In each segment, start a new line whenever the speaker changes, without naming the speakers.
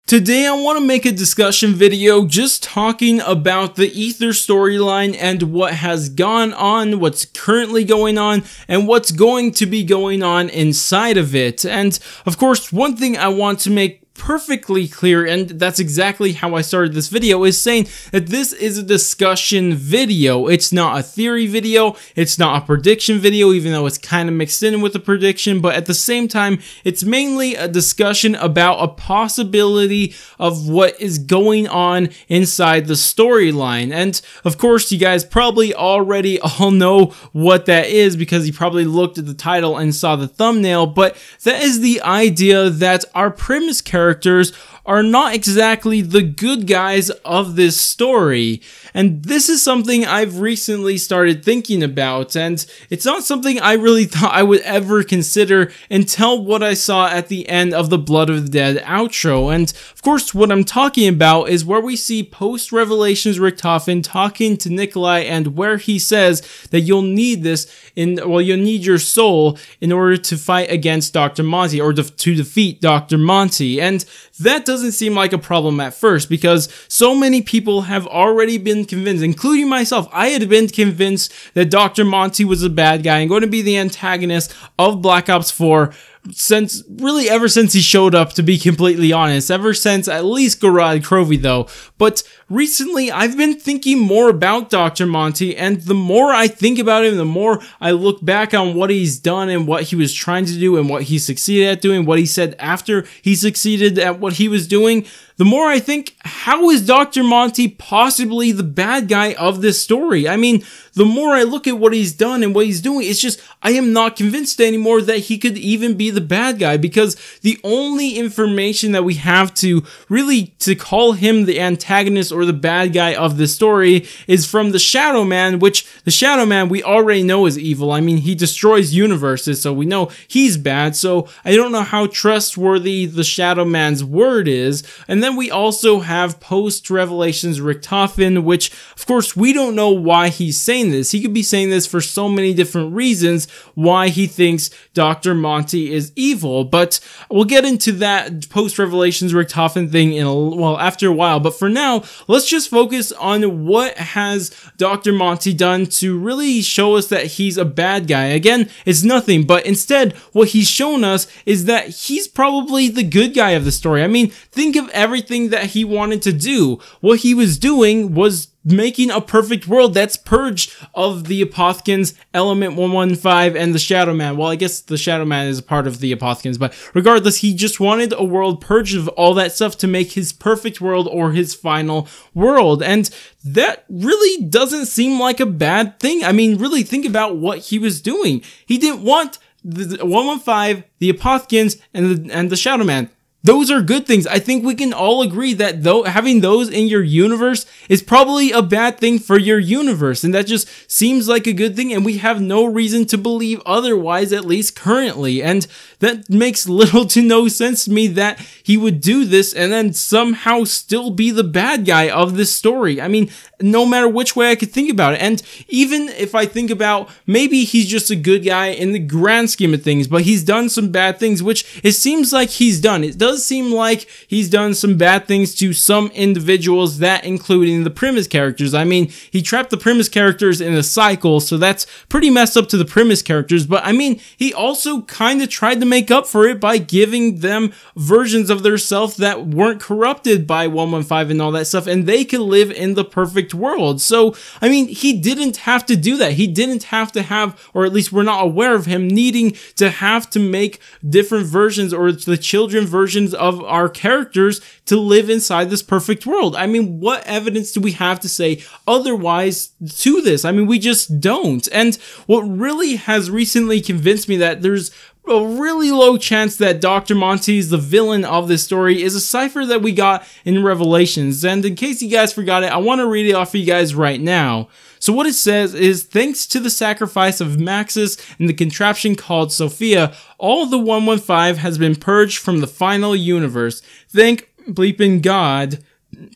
Today I want to make a discussion video just talking about the Ether storyline and what has gone on, what's currently going on, and what's going to be going on inside of it. And of course, one thing I want to make perfectly clear, and that's exactly how I started this video, is saying that this is a discussion video. It's not a theory video, it's not a prediction video, even though it's kind of mixed in with a prediction, but at the same time, it's mainly a discussion about a possibility of what is going on inside the storyline. And of course, you guys probably already all know what that is because you probably looked at the title and saw the thumbnail, but that is the idea that our Primis characters are not exactly the good guys of this story. And this is something I've recently started thinking about, and it's not something I really thought I would ever consider until what I saw at the end of the Blood of the Dead outro. And of course, what I'm talking about is where we see post-Revelations Richtofen talking to Nikolai, and where he says that you'll need this you'll need your soul in order to fight against Dr. Monty, or to defeat Dr. Monty. And that doesn't seem like a problem at first, because so many people have already been convinced, including myself. I had been convinced that Dr. Monty was a bad guy and going to be the antagonist of Black Ops 4 ever since he showed up, to be completely honest. Ever since at least Gorod Krovi though. But recently I've been thinking more about Dr. Monty, and the more I think about him, the more I look back on what he's done and what he was trying to do and what he succeeded at doing, what he said after he succeeded at what he was doing, the more I think, how is Dr. Monty possibly the bad guy of this story? I mean, the more I look at what he's done and what he's doing, it's just, I am not convinced anymore that he could even be the bad guy, because the only information that we have to call him the antagonist or the bad guy of this story is from the Shadow Man, which the Shadow Man we already know is evil. I mean, he destroys universes, so we know he's bad, so I don't know how trustworthy the Shadow Man's word is. And then we also have post-Revelations Richtofen, which of course we don't know why he's saying this. He could be saying this for so many different reasons why he thinks Dr. Monty is evil, but we'll get into that post-Revelations Richtofen thing after a while. But for now, let's just focus on what has Dr. Monty done to really show us that he's a bad guy. Again, it's nothing, but instead what he's shown us is that he's probably the good guy of the story. I mean, think of everything that he wanted to do. What he was doing was making a perfect world that's purged of the Apothicons, Element 115, and the Shadow Man. Well, I guess the Shadow Man is a part of the Apothicons, but regardless, he just wanted a world purged of all that stuff to make his perfect world, or his final world. And that really doesn't seem like a bad thing. I mean, really think about what he was doing. He didn't want the 115, the Apothicons, and the Shadow Man. Those are good things. I think we can all agree that having those in your universe is probably a bad thing for your universe, and that just seems like a good thing, and we have no reason to believe otherwise, at least currently. And that makes little to no sense to me that he would do this and then somehow still be the bad guy of this story. I mean, no matter which way I could think about it. And even if I think about maybe he's just a good guy in the grand scheme of things, but he's done some bad things, which it seems like he's done. It does seem like he's done some bad things to some individuals, that including the Primis characters. I mean, he trapped the Primis characters in a cycle, so that's pretty messed up to the Primis characters, but I mean, he also kind of tried to make up for it by giving them versions of their self that weren't corrupted by 115 and all that stuff, and they could live in the perfect world. So, I mean, he didn't have to do that. He didn't have to have, or at least we're not aware of him needing to have to make different versions, or the children versions of our characters to live inside this perfect world. I mean, what evidence do we have to say otherwise to this? I mean, we just don't. And what really has recently convinced me that there's a really low chance that Dr. Monty is the villain of this story is a cipher that we got in Revelations. And in case you guys forgot it, I want to read it off for you guys right now. So what it says is, thanks to the sacrifice of Maxis and the contraption called Sophia, all of the 115 has been purged from the final universe. Thank bleeping God.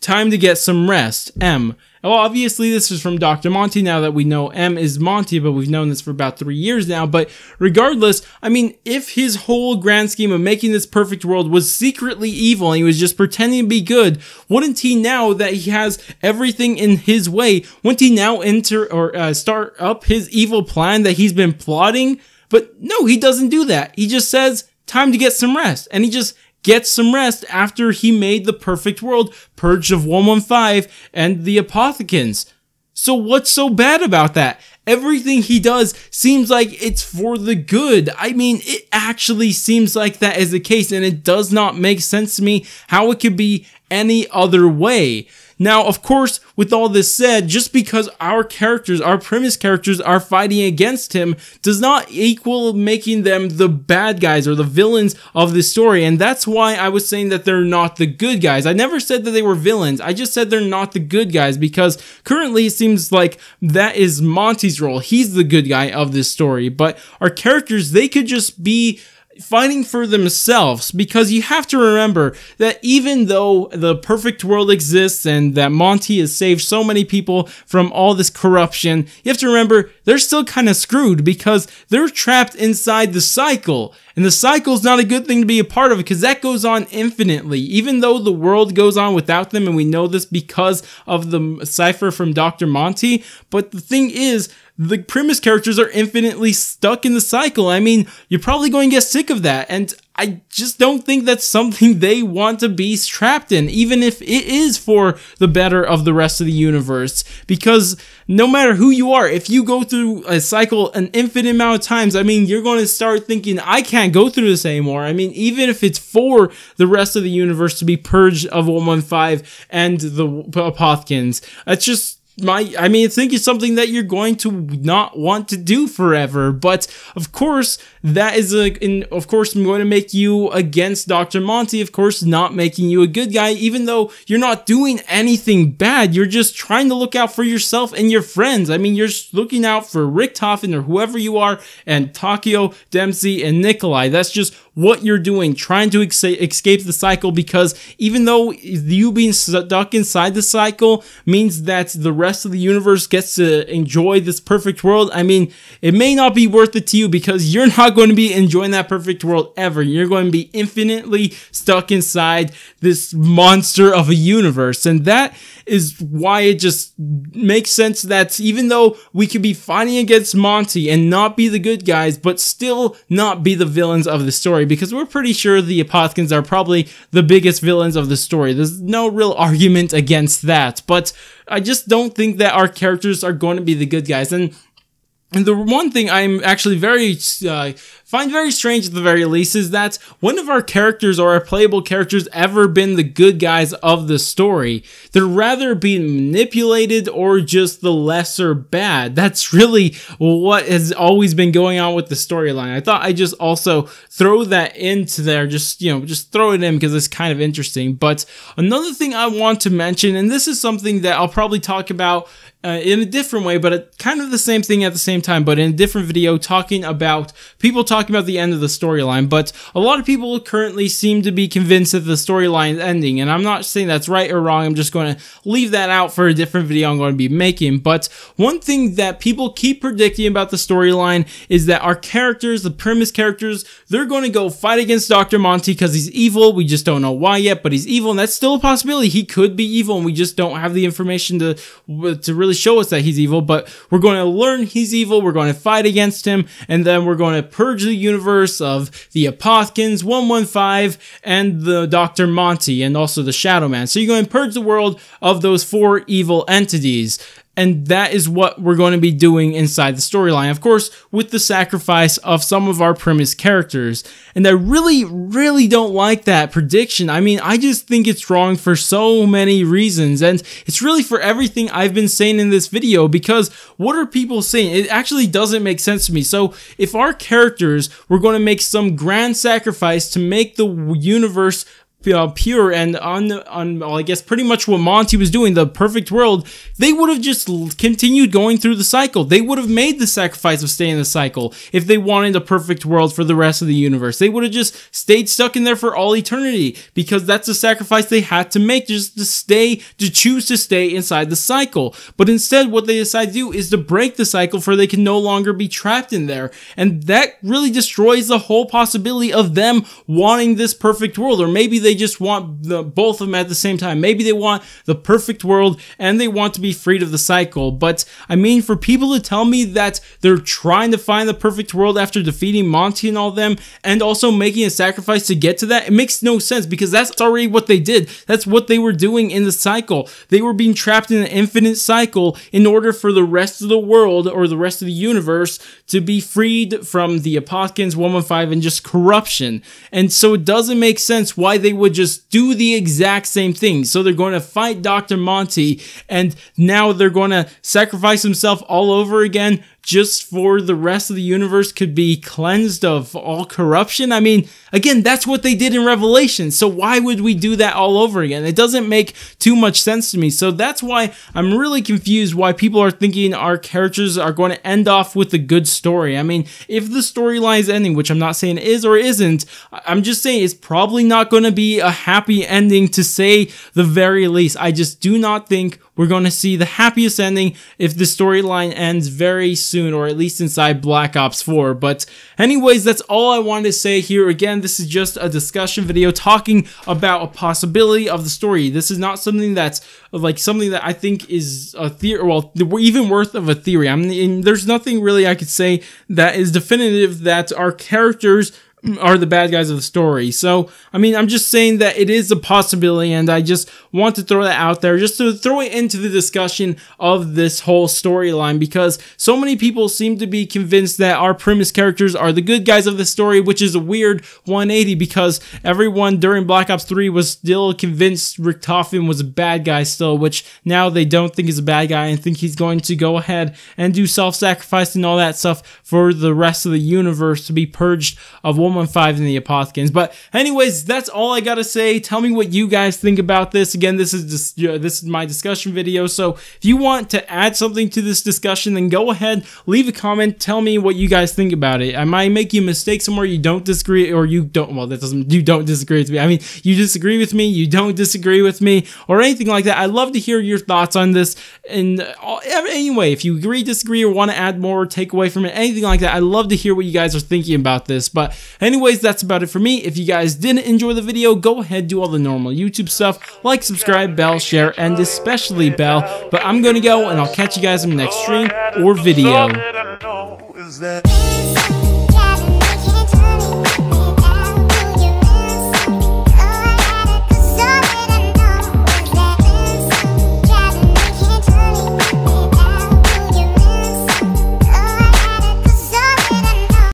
time to get some rest. M. Well, obviously this is from Dr. Monty now that we know M is Monty, but we've known this for about 3 years now. But regardless, I mean, if his whole grand scheme of making this perfect world was secretly evil and he was just pretending to be good, wouldn't he, now that he has everything in his way, wouldn't he now enter or start up his evil plan that he's been plotting? But no, he doesn't do that. He just says, time to get some rest. And he just gets some rest after he made the perfect world, purged of 115 and the Apothicans. So what's so bad about that? Everything he does seems like it's for the good. I mean, it actually seems like that is the case, and it does not make sense to me how it could be any other way. Now, of course, with all this said, just because our characters, our Primis characters, are fighting against him does not equal making them the bad guys or the villains of the story. And that's why I was saying that they're not the good guys. I never said that they were villains. I just said they're not the good guys, because currently it seems like that is Monty's role. He's the good guy of this story. But our characters, they could just be fighting for themselves, because you have to remember that even though the perfect world exists and that Monty has saved so many people from all this corruption, you have to remember they're still kind of screwed because they're trapped inside the cycle. And the cycle is not a good thing to be a part of, because that goes on infinitely. Even though the world goes on without them, and we know this because of the cipher from Dr. Monty. But the thing is, the Primis characters are infinitely stuck in the cycle. I mean, you're probably going to get sick of that. And I just don't think that's something they want to be trapped in, even if it is for the better of the rest of the universe. Because no matter who you are, if you go through a cycle an infinite amount of times, I mean, you're going to start thinking, I can't go through this anymore. I mean, even if it's for the rest of the universe to be purged of 115 and the Apothicans, that's just I think it's something that you're going to not want to do forever. But of course, that is of course, I'm going to make you against Dr. Monty, of course, not making you a good guy, even though you're not doing anything bad. You're just trying to look out for yourself and your friends. I mean, you're looking out for Richtofen or whoever you are, and Takio, Dempsey, and Nikolai. That's just what you're doing, trying to escape the cycle, because even though you being stuck inside the cycle means that the rest of the universe gets to enjoy this perfect world, I mean, it may not be worth it to you, because you're not going to be enjoying that perfect world ever. You're going to be infinitely stuck inside this monster of a universe. And that is why it just makes sense that even though we could be fighting against Monty and not be the good guys, but still not be the villains of the story, because we're pretty sure the Apothicans are probably the biggest villains of the story. There's no real argument against that, but I just don't think that our characters are going to be the good guys. And the one thing I'm actually find very strange at the very least is that one of our characters or our playable characters ever been the good guys of the story. They're rather being manipulated or just the lesser bad. That's really what has always been going on with the storyline. I thought I'd just also throw that into there, just throw it in because it's kind of interesting. But another thing I want to mention, and this is something that I'll probably talk about in a different way, but kind of the same thing at the same time, but in a different video, talking about the end of the storyline. But a lot of people currently seem to be convinced that the storyline is ending, and I'm not saying that's right or wrong. I'm just going to leave that out for a different video I'm going to be making. But one thing that people keep predicting about the storyline is that our characters, the Primis characters, they're going to go fight against Dr. Monty because he's evil. We just don't know why yet, but he's evil, and that's still a possibility. He could be evil, and we just don't have the information to really show us that he's evil. But we're going to learn he's evil, we're going to fight against him, and then we're going to purge the universe of the Apothicans, 115, and the Dr. Monty, and also the Shadow Man. So you're going to purge the world of those 4 evil entities. And that is what we're going to be doing inside the storyline, of course, with the sacrifice of some of our Primis characters. And I really, really don't like that prediction. I mean, I just think it's wrong for so many reasons. And it's really for everything I've been saying in this video, because what are people saying? It actually doesn't make sense to me. So if our characters were going to make some grand sacrifice to make the universe pure and well, I guess pretty much what Monty was doing, the perfect world, they would have just continued going through the cycle. They would have made the sacrifice of staying in the cycle if they wanted a perfect world for the rest of the universe. They would have just stayed stuck in there for all eternity, because that's the sacrifice they had to make, just to choose to stay inside the cycle. But instead, what they decide to do is to break the cycle, for they can no longer be trapped in there. And that really destroys the whole possibility of them wanting this perfect world. Or maybe they just want both of them at the same time. Maybe they want the perfect world and they want to be freed of the cycle. But I mean, for people to tell me that they're trying to find the perfect world after defeating Monty and all them, and also making a sacrifice to get to that, it makes no sense, because that's already what they did. That's what they were doing in the cycle. They were being trapped in an infinite cycle in order for the rest of the world, or the rest of the universe, to be freed from the Apothkins, 115, and just corruption. And so it doesn't make sense why they would just do the exact same thing. So they're going to fight Dr. Monty, and now they're going to sacrifice himself all over again, just for the rest of the universe could be cleansed of all corruption. I mean, again, that's what they did in Revelation. So why would we do that all over again? It doesn't make too much sense to me. So that's why I'm really confused why people are thinking our characters are going to end off with a good story. I mean, if the storyline is ending, which I'm not saying it is or isn't, I'm just saying it's probably not going to be a happy ending, to say the very least. I just do not think we're going to see the happiest ending if the storyline ends very soon, or at least inside Black Ops 4. But anyways, that's all I wanted to say here. Again, this is just a discussion video talking about a possibility of the story. This is not something that's like something that I think is a theory, well, even worth of a theory. I mean, there's nothing really I could say that is definitive that our characters are the bad guys of the story. So, I mean, I'm just saying that it is a possibility, and I just want to throw that out there, just to throw it into the discussion of this whole storyline, because so many people seem to be convinced that our Primis characters are the good guys of the story, which is a weird 180, because everyone during Black Ops 3 was still convinced Richtofen was a bad guy still, which now they don't think is a bad guy and think he's going to go ahead and do self-sacrifice and all that stuff for the rest of the universe to be purged of 115 and the Apothkins. But anyways, that's all I gotta say. Tell me what you guys think about this. Again, this is my discussion video, so if you want to add something to this discussion, then go ahead, leave a comment, tell me what you guys think about it. I might make you a mistake somewhere, you don't disagree, or you don't, well, you don't disagree with me. I mean, you disagree with me, you don't disagree with me, or anything like that. I'd love to hear your thoughts on this. And anyway, if you agree, disagree, or want to add more, take away from it, anything like that, I'd love to hear what you guys are thinking about this. But anyways, that's about it for me. If you guys didn't enjoy the video, go ahead, do all the normal YouTube stuff, like, subscribe, bell, share, and especially bell. But I'm gonna go, and I'll catch you guys in the next stream or video.